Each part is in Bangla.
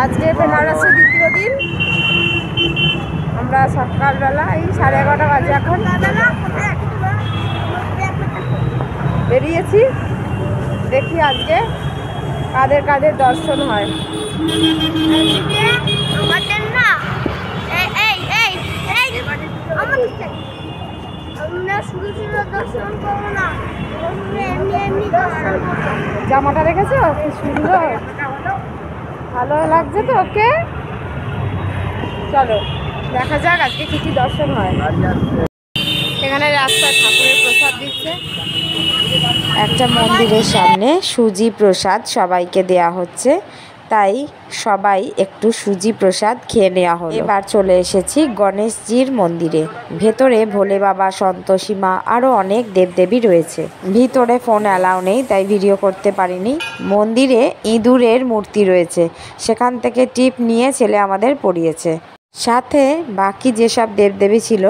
আজকে বেনারসে দ্বিতীয় দিন। আমরা সকালবেলা এই 11:30 বাজে এখন বেরিয়েছি। দেখি আজকে কাদের কাদের দর্শন হয়। জামাটা দেখেছো কি সুন্দর, ভালো লাগছে তো? ওকে চলো দেখা যাক আজকে কি কি দর্শন হয়। এখানে রাস্তায় ঠাকুরের প্রসাদ দিচ্ছে। একটা মন্দিরের সামনে সুজি প্রসাদ সবাইকে দেয়া হচ্ছে, তাই সবাই একটু সুজি প্রসাদ খেয়ে নেওয়া হলো। এবার চলে এসেছি গণেশজির মন্দিরে। ভেতরে ভোলে বাবা, সন্তোষী মা আরও অনেক দেবদেবী রয়েছে। ভিতরে ফোন অ্যালাউ নেই, তাই ভিডিও করতে পারিনি। মন্দিরে ইঁদুরের মূর্তি রয়েছে, সেখান থেকে টিপ নিয়ে ছেলে আমাদের পরিয়েছে। সাথে বাকি যেসব দেবদেবী ছিল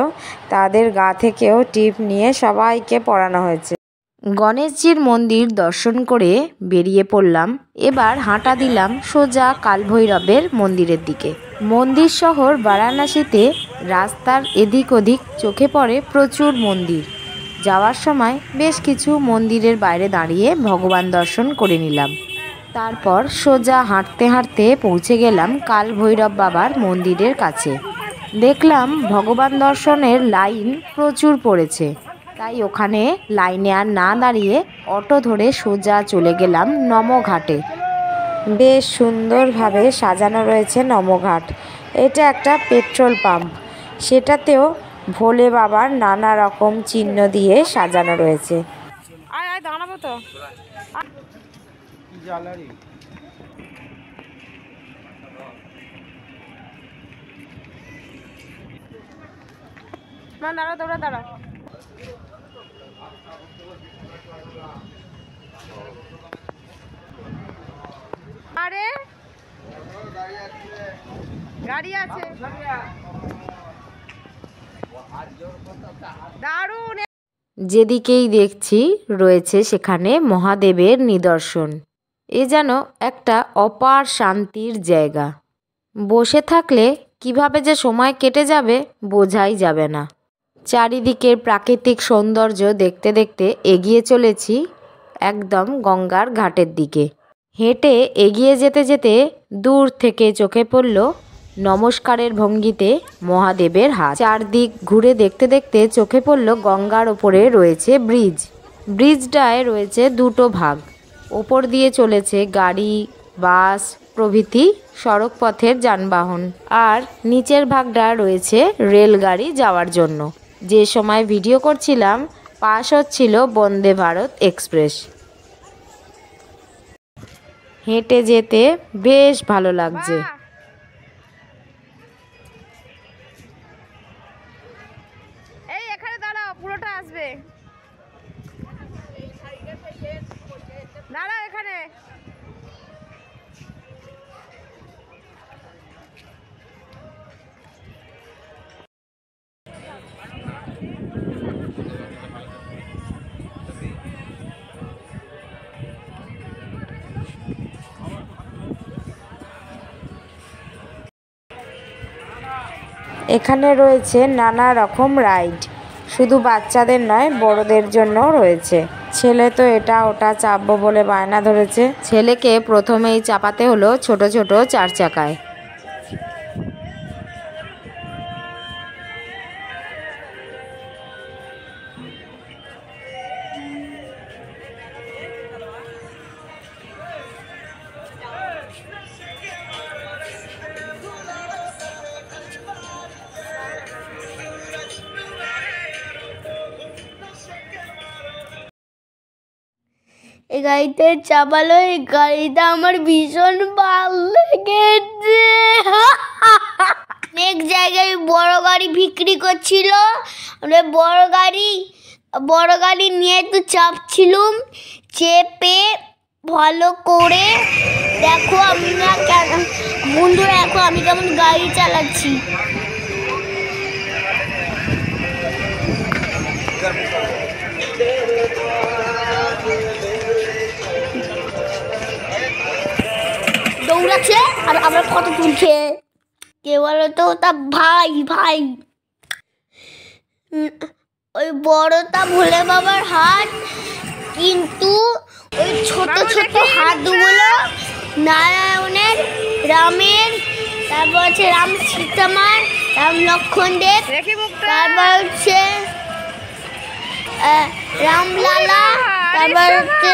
তাদের গা থেকেও টিপ নিয়ে সবাইকে পরানো হয়েছে। গণেশজির মন্দির দর্শন করে বেরিয়ে পড়লাম। এবার হাঁটা দিলাম সোজা কালভৈরবের মন্দিরের দিকে। মন্দির শহর বারাণসীতে রাস্তার এদিক ওদিক চোখে পড়ে প্রচুর মন্দির। যাওয়ার সময় বেশ কিছু মন্দিরের বাইরে দাঁড়িয়ে ভগবান দর্শন করে নিলাম। তারপর সোজা হাঁটতে হাঁটতে পৌঁছে গেলাম কালভৈরব বাবার মন্দিরের কাছে। দেখলাম ভগবান দর্শনের লাইন প্রচুর পড়েছে, তাই ওখানে লাইনে আর না দাঁড়িয়ে অটো ধরে সোজা চলে গেলাম নমঘাটে। বেশ সুন্দরভাবে সাজানো রয়েছে নমঘাট। এটা একটা পেট্রোল পাম্প, সেটাতেও ভোলে বাবার নানা রকম চিহ্ন দিয়ে সাজানো রয়েছে। দাঁড়াবো তো দাঁড়া, তোরা দাঁড়া। আরে গাড়ি আছে, দারুণ। যেদিকেই দেখছি রয়েছে সেখানে মহাদেবের নিদর্শন। এ যেন একটা অপার শান্তির জায়গা। বসে থাকলে কিভাবে যে সময় কেটে যাবে বোঝাই যাবে না। চারিদিকের প্রাকৃতিক সৌন্দর্য দেখতে দেখতে এগিয়ে চলেছি একদম গঙ্গার ঘাটের দিকে। হেঁটে এগিয়ে যেতে যেতে দূর থেকে চোখে পড়ল নমস্কারের ভঙ্গিতে মহাদেবের হাত। চারদিক ঘুরে দেখতে দেখতে চোখে পড়ল গঙ্গার ওপরে রয়েছে ব্রিজ। ব্রিজটায় রয়েছে দুটো ভাগ। ওপর দিয়ে চলেছে গাড়ি, বাস প্রভৃতি সড়ক পথের যানবাহন, আর নিচের ভাগটা রয়েছে রেলগাড়ি যাওয়ার জন্য। যে সময় ভিডিও করছিলাম পাশ হচ্ছিল বন্দে ভারত এক্সপ্রেস। হেঁটে যেতে বেশ ভালো লাগছে। এই এখানে দাঁড়াও, পুরোটা আসবে। দাঁড়াও এখানে। এখানে রয়েছে নানা রকম রাইড, শুধু বাচ্চাদের নয় বড়দের জন্যও রয়েছে। ছেলে তো এটা ওটা চাপবো বলে বায়না ধরেছে। ছেলেকে প্রথমেই চাপাতে হলো ছোট ছোট 4 চাকায়। এই গাড়িতে চাপালো, এই গাড়িটা আমার ভীষণ ভালো লেগেছে। অনেক জায়গায় বড় গাড়ি বিক্রি করছিল, আমরা বড় গাড়ি নিয়ে একটু চাপছিলুম। চেপে ভালো করে দেখো আমরা বন্ধুরা, দেখো আমি কেমন গাড়ি চালাচ্ছি। দৌড়াচ্ছে আর আমরা ফটো তুলছে। কে বলো তো? তা ভাই ভাই ওই বড়টা ভোলে বাবার হাত, কিন্তু ওই ছোট ছোট হাতগুলো নারায়ণের, রামের, তারপর হচ্ছে রাম সীতামার, রাম লক্ষণদেব, তারপর হচ্ছে রামলালা, তারপর হচ্ছে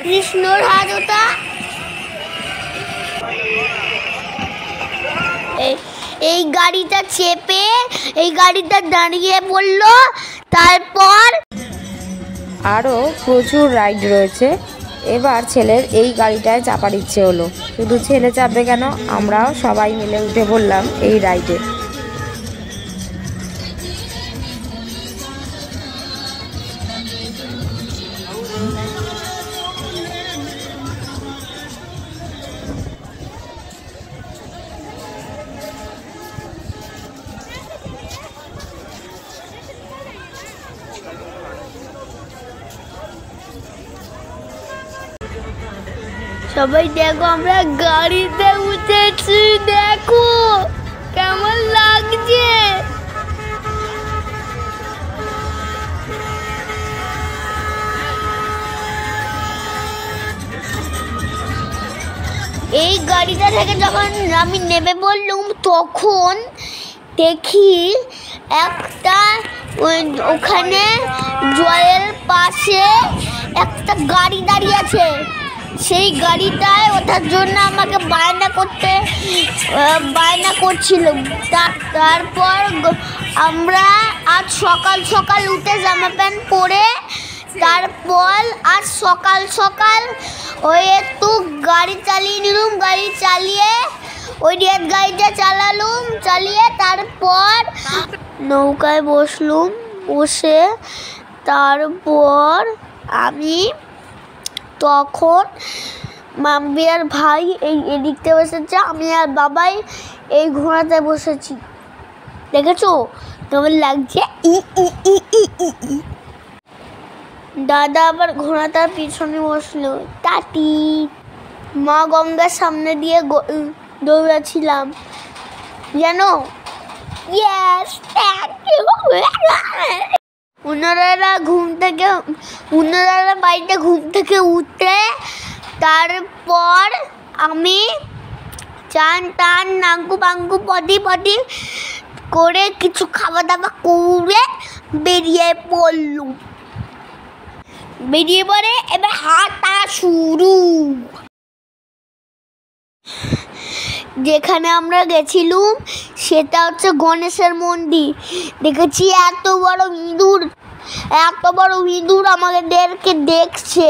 কৃষ্ণর হাত ওটা। এই গাড়িটা চেপে এই গাড়িটা দাঁড়িয়ে পড়লো। তারপর আরও প্রচুর রাইড রয়েছে। এবার ছেলের এই গাড়িটায় চাপার ইচ্ছে হলো। শুধু ছেলে চাপবে কেন, আমরাও সবাই মিলে উঠে পড়লাম এই রাইডে। সবাই দেখো আমরা গাড়িতে উঠেছি, দেখো কেমন লাগছে। এই গাড়িটা থেকে যখন আমি নেমে বললুম তখন দেখি একটা ওখানে জয়ের পাশে একটা গাড়ি দাঁড়িয়ে আছে। সেই গাড়িটায় ওঠার জন্য আমাকে বায়না করছিল। তারপর আমরা আজ সকাল সকাল উঠে জামা প্যান্ট পরে, তারপর আজ সকাল সকাল ওই একটু গাড়ি চালিয়ে নিলাম, গাড়ি চালিয়ে ওই গাড়িটা চালিয়ে তারপর নৌকায় বসলুম। বসে তারপর আমি তখন মাম্মি আর ভাই এদিকতে বসেছে, আমি আর বাবাই এই ঘোড়াতে বসেছি। দেখেছো কেমন লাগছে? দাদা আবার ঘোড়াটার পিছনে বসলো। টাটি মা গঙ্গার সামনে দিয়ে দৌড়াচ্ছিলাম জানো। ইয়েস, ওনারা বাড়িতে ঘুম থেকে উঠে তারপর আমি চান টান নাঙ্কু পাঙ্কু পটি করে কিছু খাওয়া দাওয়া করে বেরিয়ে পড়ে এবার হাঁটা শুরু। যেখানে আমরা গেছিলাম সেটা হচ্ছে গণেশের মন্দির। দেখেছি এত বড় ইঁদুর আমাদেরকে দেখছে।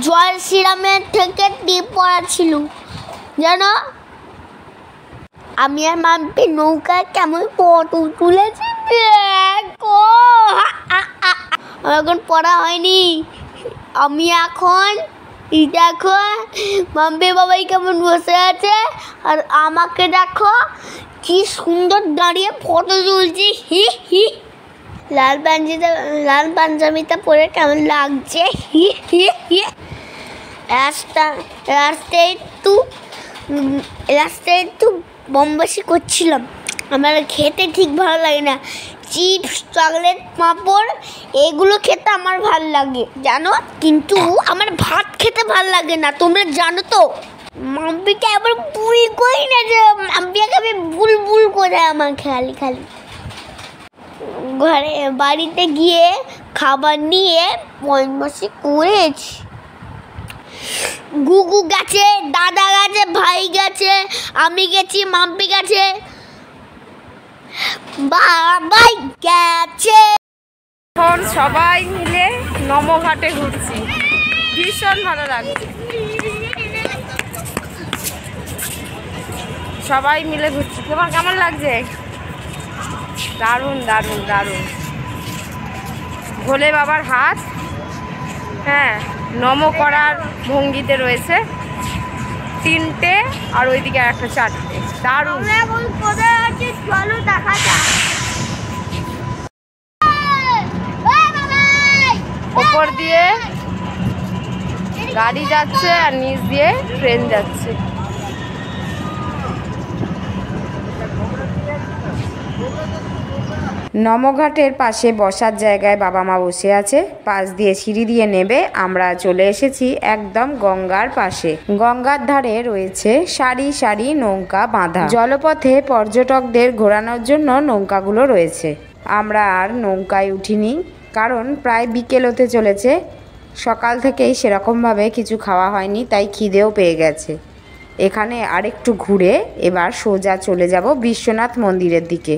জয় শ্রীরামের থেকে টিপ পড়া ছিল জানো। আমি আর মাম্পি নৌকায় কেমন ফটো তুলেছি দেখো। এখন পড়া হয়নি। আমি এখন দেখো মাম্পি বাবাই কেমন বসে আছে, আর আমাকে দেখো কি সুন্দর দাঁড়িয়ে ফটো তুলছি। হি হি লাল পাঞ্জাবিটা পরে কেমন লাগছে। হি হি হি রাস্তায় একটু বমবাসি করছিলাম। আমার খেতে ঠিক ভালো লাগে না। চিপস, চকলেট, পাঁপড় এগুলো খেতে আমার ভালো লাগে জানো, কিন্তু আমার ভাত খেতে ভালো লাগে না, তোমরা জানো তো। মাম্পিকে আবার বুল করি না যে মাম্পিকে আমি বুলবুল করে আমার খালি ঘরে বাড়িতে গিয়ে খাবার নিয়ে বদমাশি করেছি। গুগু গেছে, দাদা গেছে, ভাই গেছে, আমি গেছি, মাম্পি গেছে, বাবাই গেছে। এখন সবাই মিলে নমঘাটে ঘুরছি, ভীষণ ভালো লাগছে। সবাই মিলে ঘুরছি। তোমার কেমন লাগছে? দারুণ দারুণ দারুণ। ভোলে বাবার হাত, হ্যাঁ, নম করার ভঙ্গিতে রয়েছে 3টে, আর ওইদিকে একটা 4টে। দারুণ। এখন কোথায় আছি চলো দেখা যাক। ওপর দিয়ে গাড়ি যাচ্ছে আর নিচ দিয়ে ট্রেন যাচ্ছে। নমঘাটের পাশে বসার জায়গায় বাবা মা বসে আছে। পাশ দিয়ে সিঁড়ি দিয়ে নেবে আমরা চলে এসেছি একদম গঙ্গার পাশে। গঙ্গার ধারে রয়েছে সারি সারি নৌকা বাঁধা। জলপথে পর্যটকদের ঘোরানোর জন্য নৌকাগুলো রয়েছে। আমরা আর নৌকায় উঠিনি, কারণ প্রায় বিকেল হতে চলেছে। সকাল থেকেই সেরকমভাবে কিছু খাওয়া হয়নি, তাই খিদেও পেয়ে গেছে। এখানে আরেকটু ঘুরে এবার সোজা চলে যাব বিশ্বনাথ মন্দিরের দিকে।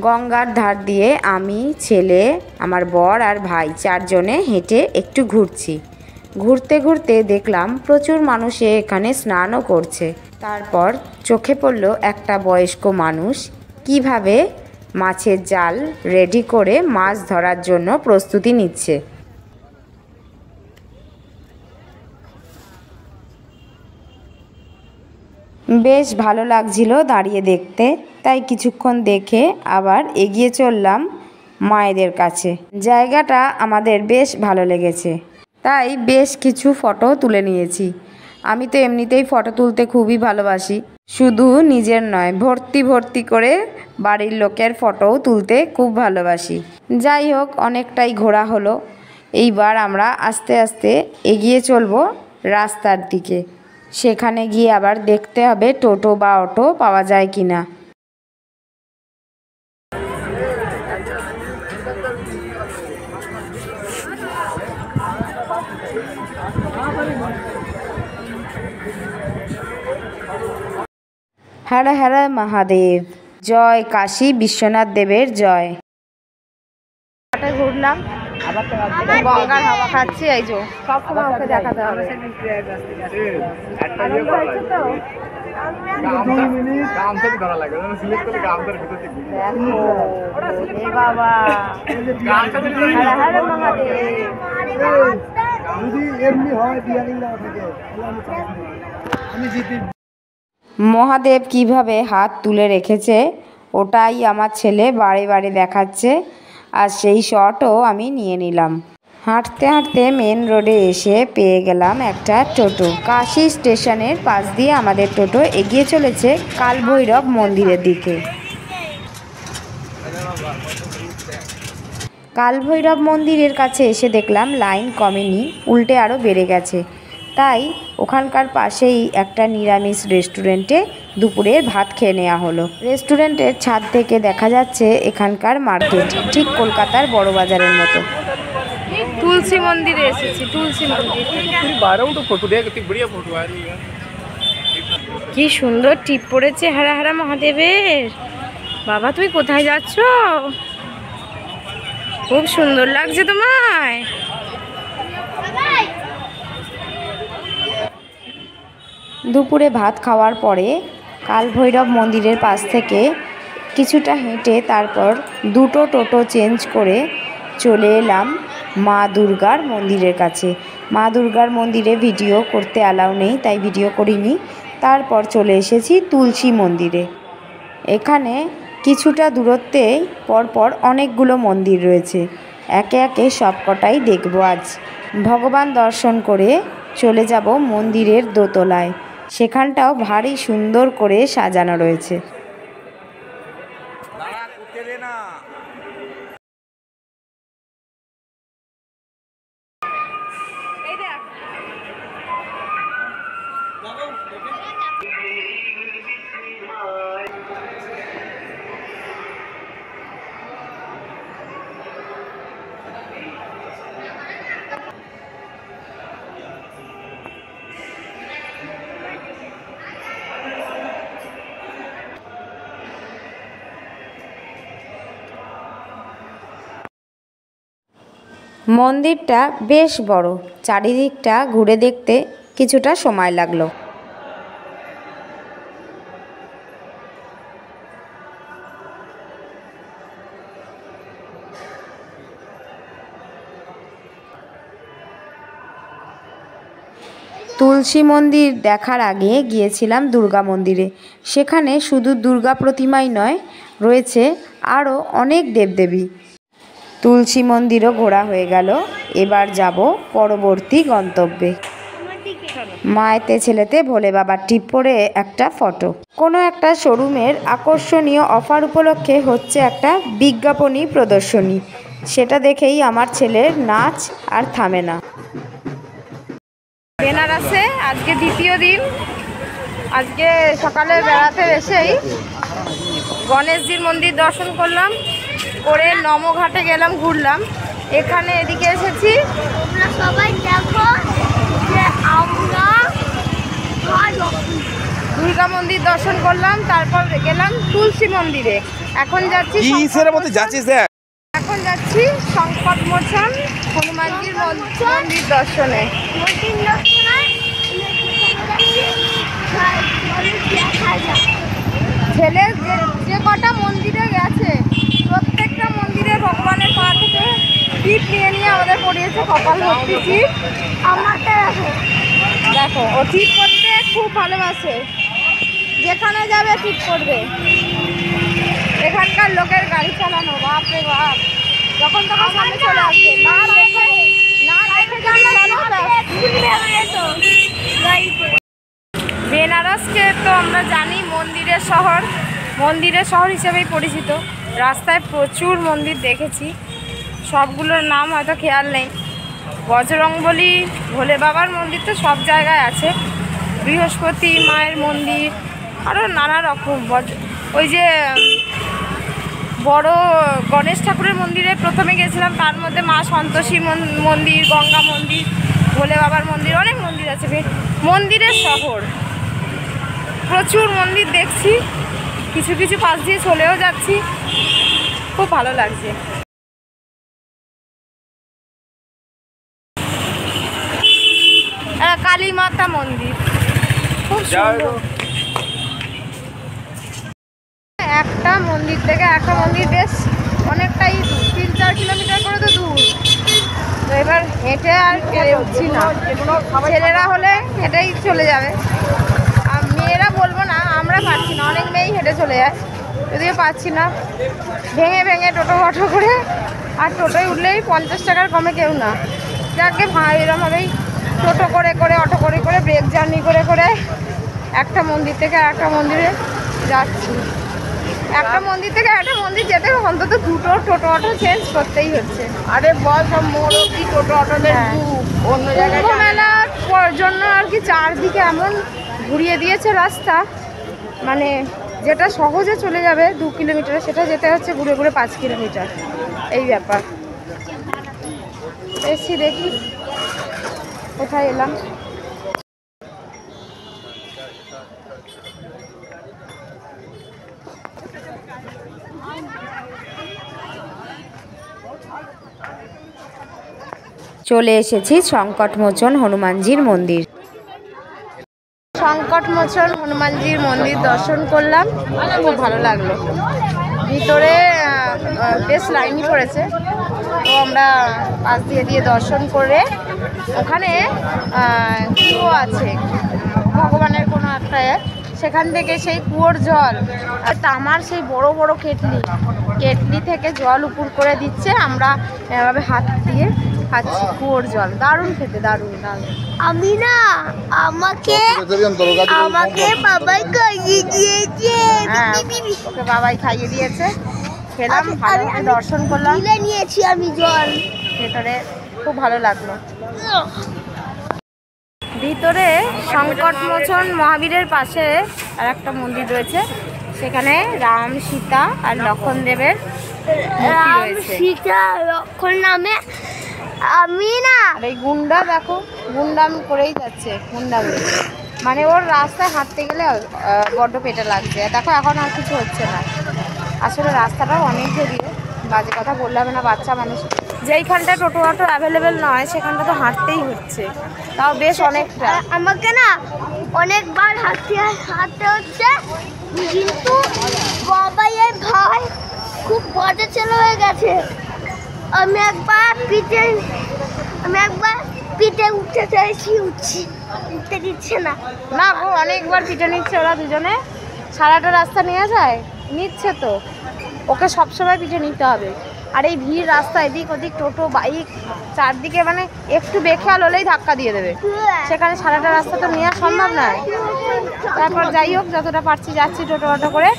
গঙ্গার ধার দিয়ে আমি, ছেলে, আমার বর আর ভাই 4 জনে হেঁটে একটু ঘুরছি। ঘুরতে ঘুরতে দেখলাম প্রচুর মানুষে এখানে স্নানও করছে। তারপর চোখে পড়ল একটা বয়স্ক মানুষ কিভাবে মাছের জাল রেডি করে মাছ ধরার জন্য প্রস্তুতি নিচ্ছে। বেশ ভালো লাগছিল দাঁড়িয়ে দেখতে, তাই কিছুক্ষণ দেখে আবার এগিয়ে চললাম মায়েদের কাছে। জায়গাটা আমাদের বেশ ভালো লেগেছে, তাই বেশ কিছু ফটো তুলে নিয়েছি। আমি তো এমনিতেই ফটো তুলতে খুবই ভালোবাসি, শুধু নিজের নয়, ভর্তি ভর্তি করে বাড়ির লোকের ফটোও তুলতে খুব ভালোবাসি। যাই হোক, অনেকটাই ঘোরা হলো। এইবার আমরা আস্তে আস্তে এগিয়ে চলবো রাস্তার দিকে। সেখানে গিয়ে আবার দেখতে হবে টোটো বা অটো পাওয়া যায় কিনা। হর হর মহাদেব, জয় কাশী বিশ্বনাথ দেবের জয়। ঘুরলাম, গঙ্গার হাওয়া খাচ্ছি। এই যে সবসময় ওকে দেখাতে হবে। বাবা মহাদেব কিভাবে হাত তুলে রেখেছে ওটাই আমার ছেলে বারে বারে দেখাচ্ছে, আর সেই শটও আমি নিয়ে নিলাম। হাঁটতে হাঁটতে মেন রোডে এসে পেয়ে গেলাম একটা টোটো। কাশী স্টেশনের পাশ দিয়ে আমাদের টোটো এগিয়ে চলেছে কালভৈরব মন্দিরের দিকে। কালভৈরব মন্দিরের কাছে এসে দেখলাম লাইন কমেনি, উল্টে আরও বেড়ে গেছে। তাই ওখানকার পাশেই একটা নিরামিষ রেস্টুরেন্টে দুপুরের ভাত খেয়ে নেওয়া হলো। রেস্টুরেন্টের ছাদ থেকে দেখা যাচ্ছে এখানকার মার্কেট, ঠিক কলকাতার বড় বাজারের মতো। তুলসী মন্দিরে এসেছি, তুলসী মন্দির। কি সুন্দর টিপ পড়েছে হারা হারা মহাদেবের। বাবা তুমি কোথায় যাচ্ছ? খুব সুন্দর লাগছে তোমায়। দুপুরে ভাত খাওয়ার পরে কালভৈরব মন্দিরের পাশ থেকে কিছুটা হেঁটে তারপর দুটো টোটো চেঞ্জ করে চলে এলাম মা দুর্গার মন্দিরের কাছে। মা দুর্গার মন্দিরে ভিডিও করতে অ্যালাউ নেই, তাই ভিডিও করিনি। তারপর চলে এসেছি তুলসী মন্দিরে। এখানে কিছুটা দূরত্বে পরপর অনেকগুলো মন্দির রয়েছে, একে একে সবকটাই দেখব আজ। ভগবান দর্শন করে চলে যাব মন্দিরের দোতলায়, সেখানটাও ভারী সুন্দর করে সাজানো রয়েছে। মন্দিরটা বেশ বড়, চারিদিকটা ঘুরে দেখতে কিছুটা সময় লাগলো। তুলসী মন্দির দেখার আগে গিয়েছিলাম দুর্গা মন্দিরে। সেখানে শুধু দুর্গা প্রতিমাই নয়, রয়েছে আরও অনেক দেবদেবী। তুলসী মন্দিরও ঘোরা হয়ে গেল, এবার যাব পরবর্তী গন্তব্যে। মায়েতে ছেলেতে ভোলে বাবার টিপ পরে একটা ফটো। কোনো একটা শোরুমের আকর্ষণীয় অফার উপলক্ষে হচ্ছে একটা বিজ্ঞাপনী প্রদর্শনী, সেটা দেখেই আমার ছেলের নাচ আর থামে না। বেনারসে আজকে দ্বিতীয় দিন। আজকে সকালে বেড়াতে এসেই গণেশজির মন্দির দর্শন করলাম, করে নমঘাটে গেলাম, ঘুরলাম। এখানে এদিকে এসেছি, তোমরা সবাই দেখো যে আমরা দুর্গা মন্দির দর্শন করলাম, তারপর গেলাম তুলসী মন্দিরে। এখন যাচ্ছি সংকট মোচন হনুমানজির মন্দির দর্শনে। ছেলে যে কটা মন্দিরে গেছে প্রত্যেকটা মন্দিরে ভগবানের পা থেকে টিপ নিয়ে নিয়ে আমাদের পড়িয়েছে কপাল ভর্তি টিপ। আমাকে দেখো ও টিপ করতে খুব ভালোবাসে, যেখানে যাবে টিপ করবে। এখানকার লোকের গাড়ি চালানো বাপরে বাপ, যখন তখন সামনে চলে আসবে, না দেখে বেনারসকে তো আমরা জানি মন্দিরের শহর হিসেবেই পরিচিত। রাস্তায় প্রচুর মন্দির দেখেছি, সবগুলোর নাম হয়তো খেয়াল নেই। বজরংবলী, ভোলে বাবার মন্দির তো সব জায়গায় আছে, বৃহস্পতি মায়ের মন্দির, আরও নানা রকম। ওই যে বড় গণেশ ঠাকুরের মন্দিরে প্রথমে গেছিলাম, তার মধ্যে মা সন্তোষী মন্দির, গঙ্গা মন্দির, ভোলে বাবার মন্দির, অনেক মন্দির আছে। মন্দিরের শহর, প্রচুর মন্দির দেখছি, কিছু কিছু পাশ দিয়ে চলেও যাচ্ছি, খুব ভালো লাগছে। কালী মাতা মন্দির খুব সুন্দর। একটা মন্দির থেকে একটা মন্দির বেশ অনেকটাই 3-4 কিলোমিটার করে তো দূর। তো এবার হেঁটে আর পেরে উঠছি না, ছেলেরা হলে হেঁটেই চলে যাবে, আর মেয়েরা বলবো না, আমরা পারছি না। অনেক মেয়েই হেঁটে চলে যায়, যদিও পাচ্ছি না। ভেঙে ভেঙে টোটো অটো করে, আর টোটোয় উঠলেই 50 টাকার কমে কেউ না। যাকে এরমভাবেই টোটো করে করে, অটো করে করে, ব্রেক জার্নি করে করে একটা মন্দির থেকে একটা মন্দিরে যাচ্ছি। একটা মন্দির থেকে একটা মন্দির যেতে অন্তত 2টো টোটো অটো চেঞ্জ করতেই হচ্ছে। আরে বল, সব মোড়ও কি টোটো অটোদের অন্য জায়গায় মেলার জন্য আর কি চারদিকে এমন ঘুরিয়ে দিয়েছে রাস্তা, মানে যেটা সহজে চলে যাবে 2 কিলোমিটার, সেটা যেতে হচ্ছে ঘুরে ঘুরে 5 কিলোমিটার। এই ব্যাপার। এসছি, দেখি কোথায় এলাম। চলে এসেছি সংকটমোচন হনুমানজির মন্দির। সংকটমোচন হনুমানজির মন্দির দর্শন করলাম, খুব ভালো লাগলো। ভিতরে বেশ লাইনই পড়েছে, তো আমরা পাশ দিয়ে দর্শন করে ওখানে কুয়ো আছে ভগবানের কোনো একটা, সেখান থেকে সেই কুয়োর জল, তামার সেই বড় বড় কেটলি থেকে জল উপর করে দিচ্ছে, আমরা এভাবে হাত দিয়ে খাচ্ছি কুয়োর জল। দারুণ খেতে, দারুণ দারুণ। আমি না, আমাকে বাবাই খাইয়ে দিয়েছে। হ্যাঁ, ওকে বাবাই খাইয়ে দিয়েছে, খেলাম, ভালোভাবে দর্শন করলাম, নিয়েছি আমি জল। ভেতরে খুব ভালো লাগলো। ভিতরে সংকটমোচন মহাবীরের পাশে আর একটা মন্দির রয়েছে, সেখানে রাম, সীতা আর লক্ষণ দেবের মূর্তি রয়েছে। সীতা লক্ষণ নামে আমি না, আর এই গুন্ডা দেখো, গুন্ডাম করেই যাচ্ছে, গুন্ডামি। মানে ওর রাস্তায় হাঁটতে গেলে বড্ড পেটে লাগছে। দেখো এখন আর কিছু হচ্ছে না, আসলে রাস্তাটাও অনেক জড়িয়ে, বাজে কথা বললে হবে না, বাচ্চা মানুষ। যেইখানটা টোটো অটো অ্যাভেলেবেল নয় সেখানটা তো হাঁটতেই হচ্ছে, তাও বেশ অনেকটা। আমাকে না অনেকবার হাঁটতে হচ্ছে, কিন্তু বাবাই ভাই খুব বড় ছেলে হয়ে গেছে। আমি একবার পিঠে উঠতে চাইছি, উঠতে দিচ্ছে না। না গো, অনেকবার পিঠে নিচ্ছে ওরা দুজনে, সারাটা রাস্তা নিয়ে যায়, নিচ্ছে তো। ওকে সবসময় পিঠে নিতে হবে, আর এই ভিড় রাস্তা, এদিক ওদিক টোটো বাইক চারদিকে, মানে একটু বেখেয়াল হলেই ধাক্কা দিয়ে দেবে। সেখানে সারাটা রাস্তা তো নেওয়া সম্ভব নয়। তারপর যাই হোক, যতটা পারছি যাচ্ছি টোটো অটো করে।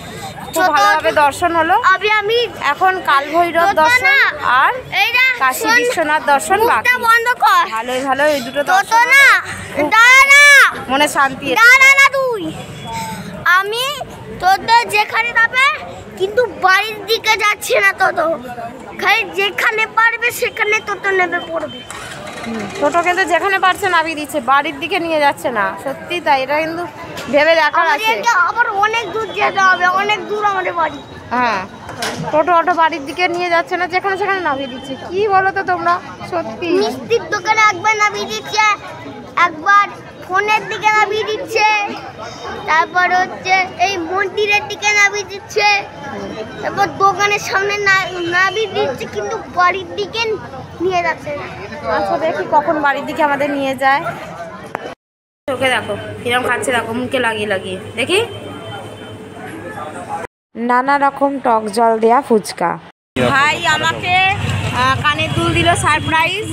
খুব ভালোভাবে দর্শন হলো। আমি এখন কালভৈরব দর্শন আর কাশী বিশ্বনাথ দর্শন বাকি। বন্ধ কর। ভালোই ভালো এই দুটো দর্শন না দাঁড়া, মনে শান্তি। দাঁড়া না তুই, আমি তোদের যেখানে যাবে কিন্তু বাড়ির দিকে যাচ্ছে না। টোটো খালি যেখানে পারবে সেখানে টোটো নেবে পড়বে। টোটো কিন্তু যেখানে পারছে নামিয়ে দিচ্ছে, বাড়ির দিকে নিয়ে যাচ্ছে না। সত্যি তাই, এটা কিন্তু ভেবে দেখার আছে। আমাদেরকে আবার অনেক দূর যেতে হবে, অনেক দূর আমাদের বাড়ি। হ্যাঁ, টোটো অটো বাড়ির দিকে নিয়ে যাচ্ছে না, যেখানে সেখানে নামিয়ে দিচ্ছে। কি বলো তো তোমরা, সত্যি। মিষ্টির দোকানে একবার নামিয়ে দিচ্ছে, একবার ফোনের দিকে নামিয়ে দিচ্ছে, তারপর হচ্ছে এই মন্দিরের দিকে নামিয়ে দিচ্ছে, তারপর দোকানের সামনে নামিয়ে দিচ্ছে, কিন্তু বাড়ির দিকে নিয়ে যাচ্ছে না। আচ্ছা দেখি কখন বাড়ির দিকে আমাদের নিয়ে যায়। চোখে দেখো কিরম খাচ্ছে, দেখো মুখে লাগিয়ে লাগিয়ে দেখি। নানা রকম টক জল দেয়া ফুচকা। ভাই আমাকে কানের দুল দিল সারপ্রাইজ।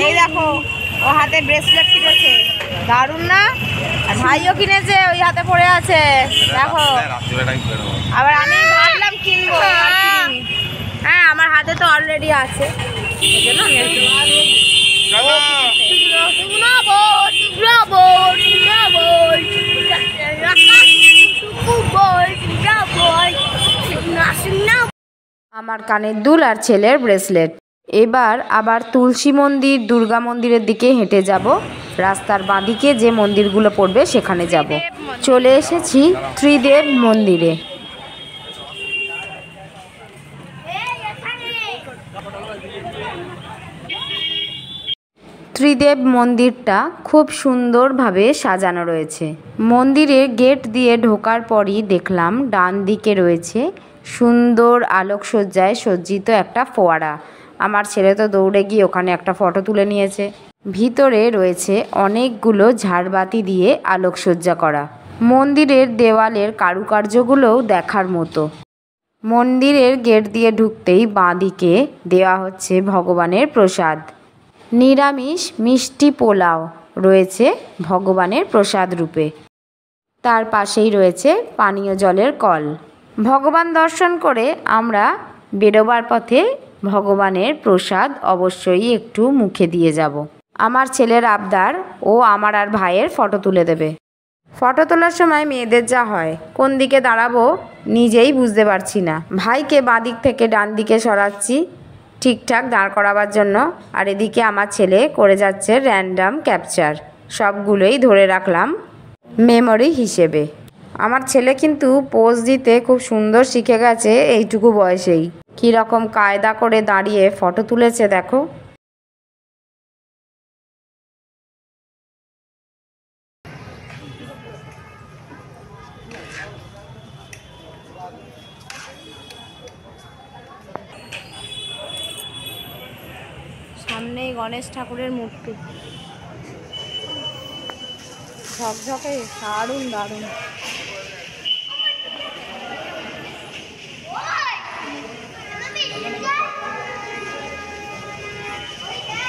এই দেখো ও হাতে ব্রেসলেট কিনেছে, দারুণ না? আর ভাইও কিনেছে, ওই হাতে পড়ে আছে দেখো। আবার আমি ভাবলাম কিনবো, আর কিনিনি। হ্যাঁ, আমার হাতে তো অলরেডি আছে, এই জন্য আমার কানের দুল আর ছেলের ব্রেসলেট। এবার আবার তুলসী মন্দির, দুর্গা মন্দিরের দিকে হেঁটে যাব। রাস্তার বাঁদিকে যে মন্দিরগুলো পড়বে সেখানে যাব। চলে এসেছি ত্রিদেব মন্দিরে। ত্রিদেব মন্দিরটা খুব সুন্দরভাবে সাজানো রয়েছে। মন্দিরের গেট দিয়ে ঢোকার পরই দেখলাম ডান দিকে রয়েছে সুন্দর আলোকসজ্জায় সজ্জিত একটা ফোয়ারা। আমার ছেলে তো দৌড়ে গিয়ে ওখানে একটা ফটো তুলে নিয়েছে। ভিতরে রয়েছে অনেকগুলো ঝাড়বাতি দিয়ে আলোকসজ্জা করা। মন্দিরের দেওয়ালের কারুকার্যগুলোও দেখার মতো। মন্দিরের গেট দিয়ে ঢুকতেই বাঁদিকে দেওয়া হচ্ছে ভগবানের প্রসাদ। নিরামিষ মিষ্টি পোলাও রয়েছে ভগবানের প্রসাদ রূপে। তার পাশেই রয়েছে পানীয় জলের কল। ভগবান দর্শন করে আমরা বেরোবার পথে ভগবানের প্রসাদ অবশ্যই একটু মুখে দিয়ে যাব। আমার ছেলের আবদার, ও আমার আর ভাইয়ের ফটো তুলে দেবে। ফটো তোলার সময় মেয়েদের যা হয়, কোন দিকে দাঁড়াবো নিজেই বুঝতে পারছি না। ভাইকে বাঁ দিক থেকে ডান দিকে সরাচ্ছি ঠিকঠাক দাঁড় করাবার জন্য, আর এদিকে আমার ছেলে করে যাচ্ছে র্যান্ডাম ক্যাপচার। সবগুলোই ধরে রাখলাম মেমোরি হিসেবে। আমার ছেলে কিন্তু পোজ দিতে খুব সুন্দর শিখে গেছে এইটুকু বয়সেই। কী রকম কায়দা করে দাঁড়িয়ে ফটো তুলেছে দেখো। সামনেই গণেশ ঠাকুরের মূর্তি, ঝকঝকে দারুণ দারুণ।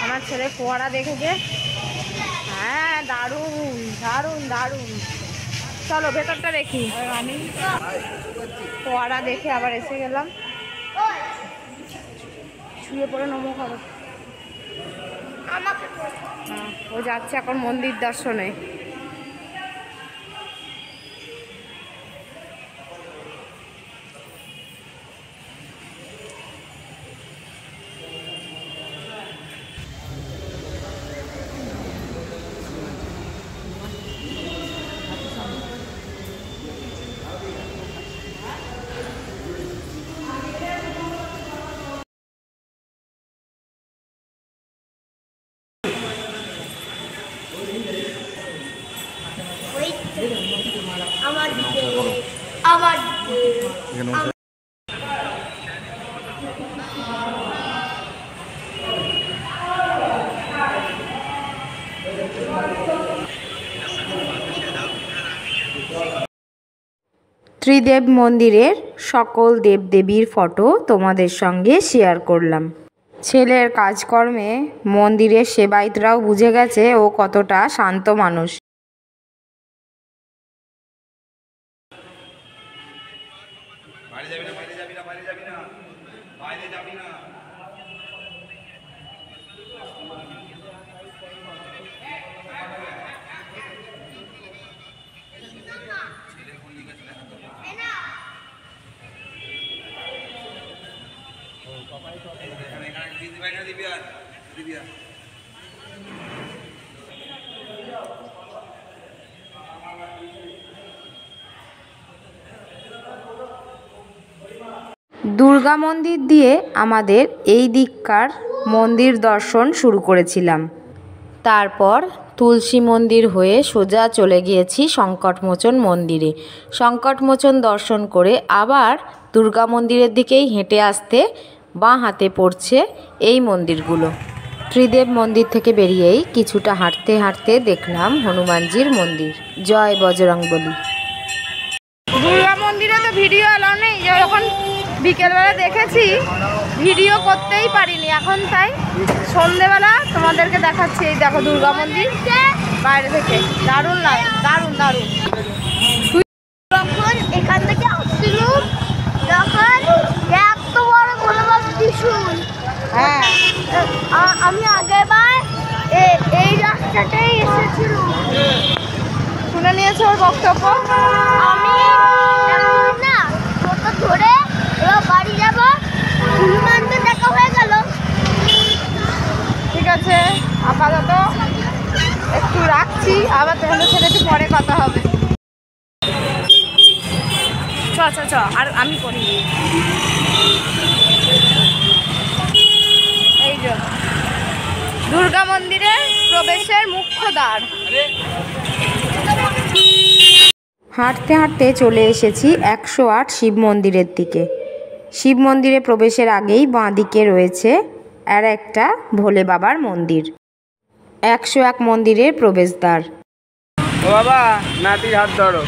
আমার ছেলে ফোয়ারা দেখেছে, হ্যাঁ দারুণ দারুণ দারুণ। চলো ভেতরটা দেখি। আমি ফোয়ারা দেখে আবার এসে গেলাম, শুয়ে পড়ে নমো খাবো। ও যাচ্ছে এখন মন্দির দর্শনে। ত্রিদেব মন্দিরের সকল দেবদেবীর ফটো তোমাদের সঙ্গে শেয়ার করলাম। ছেলের কাজকর্মে মন্দিরের সেবায়েতরাও বুঝে গেছে ও কতটা শান্ত মানুষ। দুর্গা মন্দির দিয়ে আমাদের এই দিককার মন্দির দর্শন শুরু করেছিলাম। তারপর তুলসী মন্দির হয়ে সোজা চলে গিয়েছি সংকটমোচন মন্দিরে। সংকটমোচন দর্শন করে আবার দুর্গা মন্দিরের দিকেই হেঁটে আসতে বাঁ হাতে পড়ছে এই মন্দিরগুলো। ত্রিদেব মন্দির থেকে বেরিয়েই কিছুটা হাঁটতে হাঁটতে দেখলাম হনুমানজির মন্দির। জয় বজরংবলী। দুর্গা মন্দিরে তো ভিডিও এলাও নেই, যখন বিকেলবেলা দেখেছি ভিডিও করতেই পারিনি, এখন তাই সন্ধেবেলা তোমাদেরকে দেখাচ্ছি। এই দেখো দুর্গা মন্দির বাইরে থেকে, দারুণ লাগে, দারুণ দারুণ। যখন এখান থেকে আসছিলাম তখন এত বড় গোলবাস ত্রিশূল। হ্যাঁ, আমি আগেরবার এই রাস্তাটাই এসেছিলাম। শুনে নিয়েছো ওর বক্তব্য। আমি এখন না টোটো ধরে এবার বাড়ি যাবো, হনুমান তো দেখা হয়ে গেল। ঠিক আছে, আপাতত একটু রাখছি, আবার তোমাদের সাথে একটু পরে কথা হবে। চ চ চ, আর আমি করি। এই যে দুর্গা মন্দিরে প্রবেশের মুখ্য দ্বার। হাঁটতে হাঁটতে চলে এসেছি 108 শিব মন্দিরের দিকে। শিব মন্দিরে প্রবেশের আগেই বাঁ দিকে রয়েছে আর একটা ভোলে বাবার মন্দির। 101 মন্দিরের প্রবেশদ্বার। ও বাবা, নাতির হাত ধরো।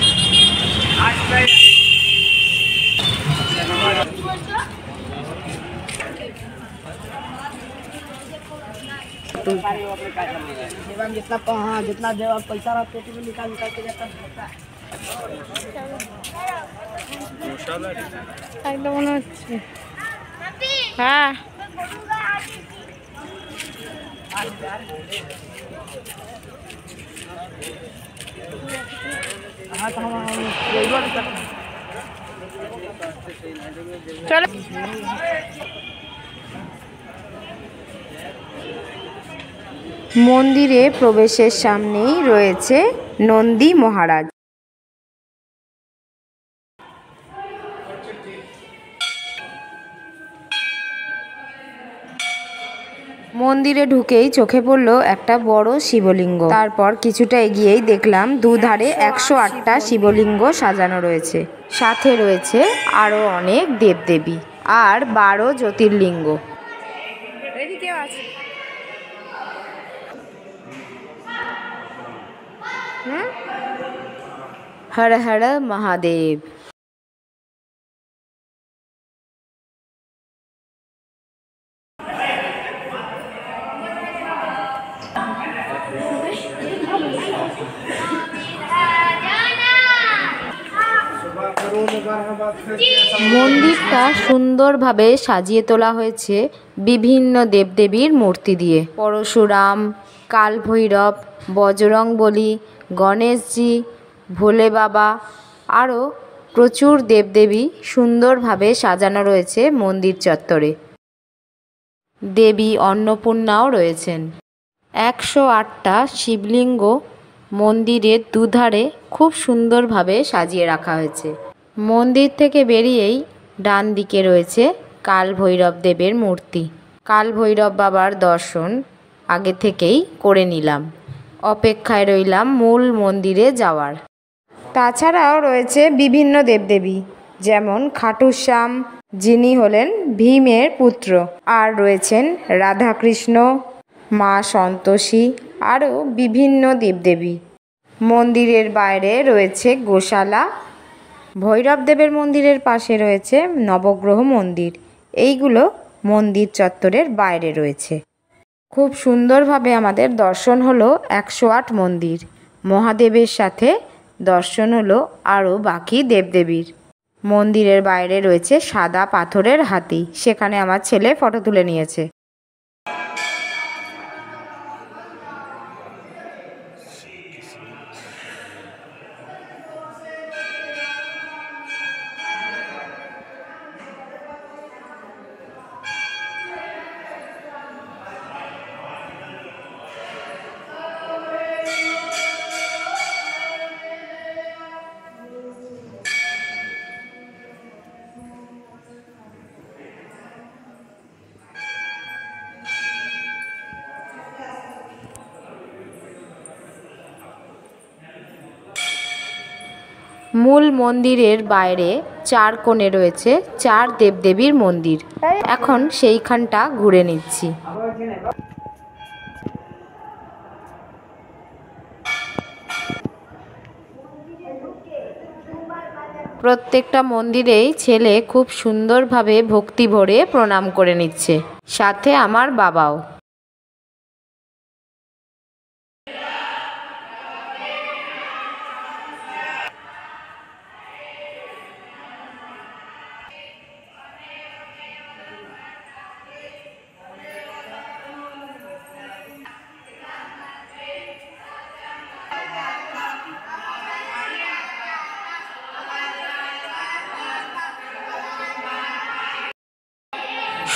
जितना देव पैसा रहा पेटी में निकाल निकाल के जाता है। একদম মনে হচ্ছে। হ্যাঁ, চলো। মন্দিরে প্রবেশের সামনেই রয়েছে নন্দী মহারাজ। মন্দিরে ঢুকেই চোখে পড়ল একটা বড় শিবলিঙ্গ। তারপর কিছুটা এগিয়েই দেখলাম দুধারে 108টা শিবলিঙ্গ সাজানো রয়েছে, সাথে রয়েছে আরও অনেক দেবদেবী আর 12 জ্যোতির্লিঙ্গ। এদিকেও আছে। হর হর মহাদেব। মন্দিরটা সুন্দরভাবে সাজিয়ে তোলা হয়েছে বিভিন্ন দেবদেবীর মূর্তি দিয়ে। পরশুরাম, কালভৈরব, বজরংবলী, গণেশজি, ভোলে বাবা আরও প্রচুর দেবদেবী সুন্দরভাবে সাজানো রয়েছে মন্দির চত্বরে। দেবী অন্নপূর্ণাও রয়েছেন। 108টা শিবলিঙ্গ মন্দিরের দুধারে খুব সুন্দরভাবে সাজিয়ে রাখা হয়েছে। মন্দির থেকে বেরিয়েই ডান দিকে রয়েছে কাল ভৈরব দেবের মূর্তি। কাল ভৈরব বাবার দর্শন আগে থেকেই করে নিলাম, অপেক্ষায় রইলাম মূল মন্দিরে যাওয়ার। তাছাড়াও রয়েছে বিভিন্ন দেবদেবী, যেমন খাটুশ্যাম যিনি হলেন ভীমের পুত্র, আর রয়েছেন রাধাকৃষ্ণ, মা সন্তোষী আরও বিভিন্ন দেবদেবী। মন্দিরের বাইরে রয়েছে গোশালা ভৈরব দেবের মন্দিরের পাশে রয়েছে নবগ্রহ মন্দির। এইগুলো মন্দির চত্বরের বাইরে রয়েছে। খুব সুন্দরভাবে আমাদের দর্শন হলো 108 মন্দির। মহাদেবের সাথে দর্শন হলো আরও বাকি দেবদেবীর। মন্দিরের বাইরে রয়েছে সাদা পাথরের হাতি, সেখানে আমার ছেলে ফটো তুলে নিয়েছে। মূল মন্দিরের বাইরে 4 কোণে রয়েছে 4 দেবদেবীর মন্দির। এখন সেইখানটা ঘুরে নিচ্ছি। প্রত্যেকটা মন্দিরেই ছেলে খুব সুন্দরভাবে ভক্তি ভরে প্রণাম করে নিচ্ছে, সাথে আমার বাবাও।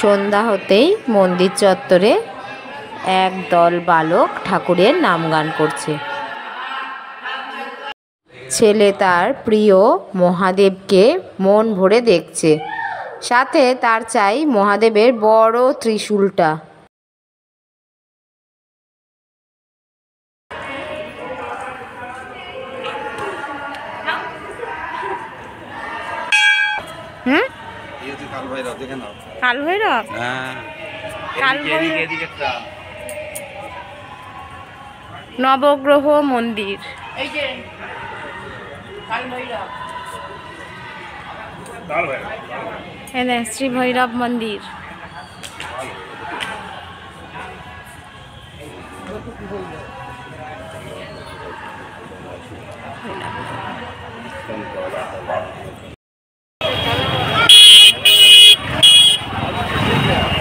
সন্ধ্যা হতেই মন্দির চত্বরে একদল বালক ঠাকুরের নাম গান করছে। ছেলে তার প্রিয় মহাদেবকে মন ভরে দেখছে, সাথে তার চাই মহাদেবের বড় ত্রিশূলটা। কাল ভৈরব, নবগ্রহ মন্দির। শ্রী ভৈরব মন্দির।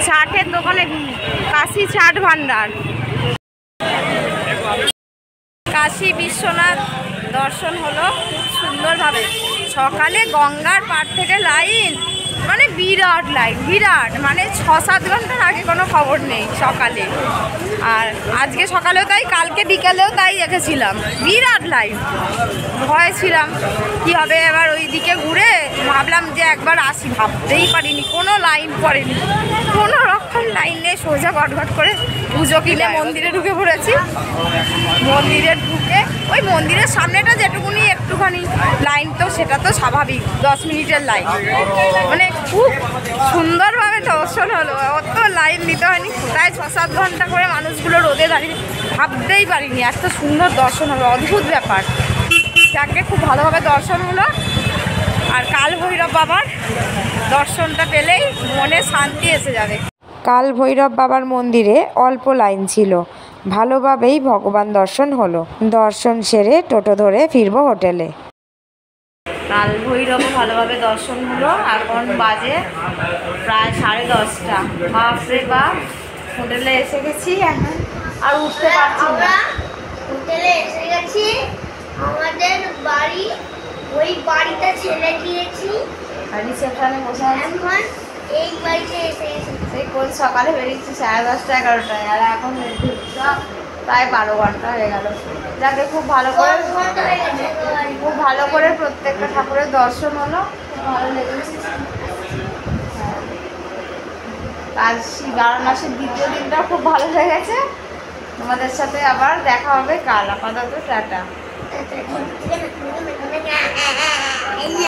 চাটের দোকানে কাশী চাট ভান্ডার। কাশী বিশ্বনাথ দর্শন হলো খুব সুন্দরভাবে। সকালে গঙ্গার পাড় থেকে লাইন, মানে বিরাট লাইন, বিরাট, মানে 6-7 ঘন্টার আগে কোনো খবর নেই সকালে। আর আজকে সকালেও তাই, কালকে বিকালেও তাই দেখেছিলাম, বিরাট লাইন। ভয় ছিলাম কী হবে, এবার ওই দিকে ঘুরে ভাবলাম যে একবার আসি, ভাবতেই পারিনি কোনো লাইন পড়েনি, কোনো রকম লাইন নেই। সোজা ঘটঘট করে পুজো কিনে মন্দিরে ঢুকে পড়েছি। মন্দিরে ঢুকে ওই মন্দিরের সামনেটা যেটুকুনি একটুখানি লাইন, তো সেটা তো স্বাভাবিক, 10 মিনিটের লাইন, মানে খুব সুন্দরভাবে দর্শন হলো। অত লাইন নিতে হয়নি, প্রায় 6-7 ঘন্টা করে মানুষগুলো রোদে দাঁড়িয়ে, ভাবতেই পারিনি এত সুন্দর দর্শন হলো, অদ্ভুত ব্যাপার। যাকে খুব ভালোভাবে দর্শন হলো। আর কাল ভৈরব বাবার দর্শনটা পেলেই মনে শান্তি এসে যাবে। কাল ভৈরব বাবার মন্দিরে অল্প লাইন ছিল, ভালোভাবেই ভগবান দর্শন হলো। দর্শন সেরে টোটো ধরে ফিরবো হোটেলে। কাল ভৈরবও ভালোভাবে দর্শন হলো। এখন বাজে প্রায় 10:30। বাপরে বাপ, হোটেলে এসে গেছি, এখন আর উঠতে পারছি না। হোটেলে এসে গেছি, আমাদের বাড়ি, ওই বাড়িটা ছেড়ে দিয়েছি, রিসেপশনে বসে আছি। এখন এই বাড়িতে এসে গেছি। সেই কোন সকালে বেরিয়েছি 10:30-11টায়, আর এখন প্রায় 12 ঘন্টা হয়ে গেল। যাকে খুব ভালো করে, খুব ভালো করে প্রত্যেকটা ঠাকুরের দর্শন হলো, ভালো লেগেছে। আর বারাণসীর দ্বিতীয় দিনটাও খুব ভালো লেগেছে। তোমাদের সাথে আবার দেখা হবে কাল। আপাতত টাটা।